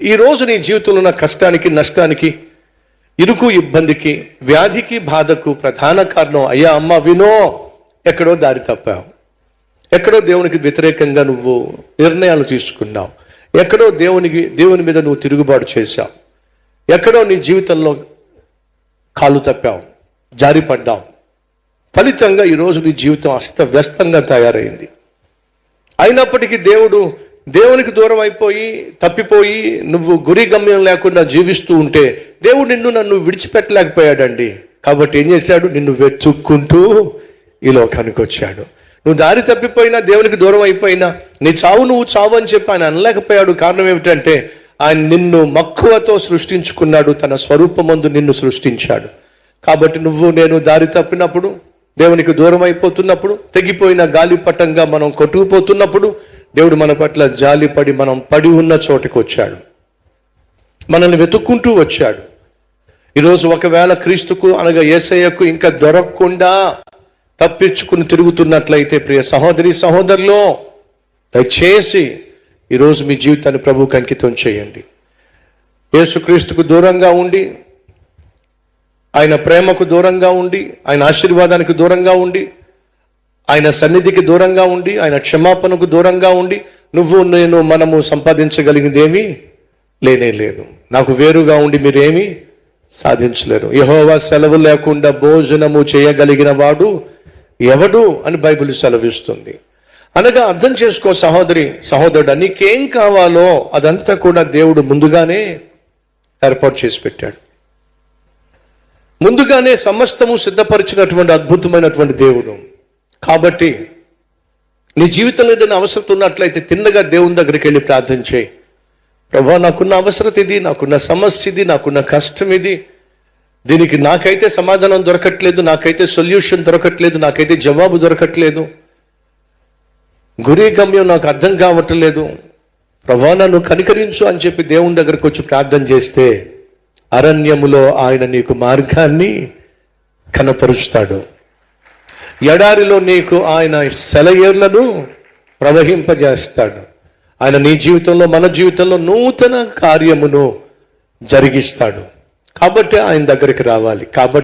ఈరోజు నీ జీవితంలో ఉన్న కష్టానికి, నష్టానికి, ఇరుకు, ఇబ్బందికి, వ్యాధికి, బాధకు ప్రధాన కారణం అయ్యా అమ్మ వినో, ఎక్కడో దారి తప్పావు, ఎక్కడో దేవునికి వ్యతిరేకంగా నువ్వు నిర్ణయాలు తీసుకున్నావు, ఎక్కడో దేవుని మీద నువ్వు తిరుగుబాటు చేశావు, ఎక్కడో నీ జీవితంలో కాలు తప్పావు, జారిపడ్డావు. ఫలితంగా ఈరోజు నీ జీవితం అస్తవ్యస్తంగా తయారైంది. అయినప్పటికీ దేవునికి దూరం అయిపోయి తప్పిపోయి నువ్వు గురి గమ్యం లేకుండా జీవిస్తూ ఉంటే దేవుడు నన్ను విడిచిపెట్టలేకపోయాడండి. కాబట్టి ఏం చేశాడు? నిన్ను వెతుక్కుంటూ ఈ లోకానికి వచ్చాడు. నువ్వు దారి తప్పిపోయినా, దేవునికి దూరం అయిపోయినా, నీ చావు నువ్వు చావు అని చెప్పి ఆయన అనలేకపోయాడు. కారణం ఏమిటంటే ఆయన నిన్ను మక్కువతో సృష్టించుకున్నాడు, తన స్వరూపమందు నిన్ను సృష్టించాడు. కాబట్టి నేను దారి తప్పినప్పుడు, దేవునికి దూరం అయిపోతున్నప్పుడు, తెగిపోయిన గాలిపటంగా మనం కొట్టుకుపోతున్నప్పుడు దేవుడు మన పట్ల జాలిపడి మనం పడి ఉన్న చోటికి వచ్చాడు, మనల్ని వెతుక్కుంటూ వచ్చాడు. ఈరోజు ఒకవేళ క్రీస్తుకు అనగా యేసయ్యకు ఇంకా దొరకకుండా తప్పించుకుని తిరుగుతున్నట్లయితే ప్రియ సహోదరి సహోదరులో, దయచేసి ఈరోజు మీ జీవితాన్ని ప్రభువుకి అంకితం చేయండి. యేసుక్రీస్తుకు దూరంగా ఉండి, ఆయన ప్రేమకు దూరంగా ఉండి, ఆయన ఆశీర్వాదానికి దూరంగా ఉండి, ఆయన సన్నిధికి దూరంగా ఉండి, ఆయన క్షమాపణకు దూరంగా ఉండి మనము సంపాదించగలిగిందేమీ లేనే లేదు. నాకు వేరుగా ఉండి మీరేమీ సాధించలేరు. యెహోవా సెలవు లేకుండా భోజనము చేయగలిగిన వాడు ఎవడు అని బైబిల్ సెలవిస్తుంది. అనగా అర్థం చేసుకో సహోదరి సహోదరుడు, నీకేం కావాలో అదంతా కూడా దేవుడు ముందుగానే ఏర్పాటు చేసి పెట్టాడు. ముందుగానే సమస్తము సిద్ధపరిచినటువంటి అద్భుతమైనటువంటి దేవుడు. కాబట్టి నీ జీవితంలో ఏదైనా అవసరం ఉన్నట్లయితే తిన్నగా దేవుని దగ్గరికి వెళ్ళి ప్రార్థన చేయి. ప్రభువా, నాకున్న అవసరం ఇది, నాకున్న సమస్య ఇది, నాకున్న కష్టం ఇది, దీనికి నాకైతే సమాధానం దొరకట్లేదు, నాకైతే సొల్యూషన్ దొరకట్లేదు, నాకైతే జవాబు దొరకట్లేదు, గురి గమ్యం నాకు అర్థం కావట్లేదు, ప్రభువా నన్ను కనికరించు అని చెప్పి దేవుని దగ్గరకు వచ్చి ప్రార్థన చేస్తే అరణ్యములో ఆయన నీకు మార్గాన్ని కనపరుస్తాడు. ఎడారిలో నీకు ఆయన సెలయేర్లను ప్రవహింపజేస్తాడు. ఆయన నీ జీవితంలో, మన జీవితంలో నూతన కార్యమును జరిగిస్తాడు. కాబట్టి ఆయన దగ్గరికి రావాలి. కాబట్టి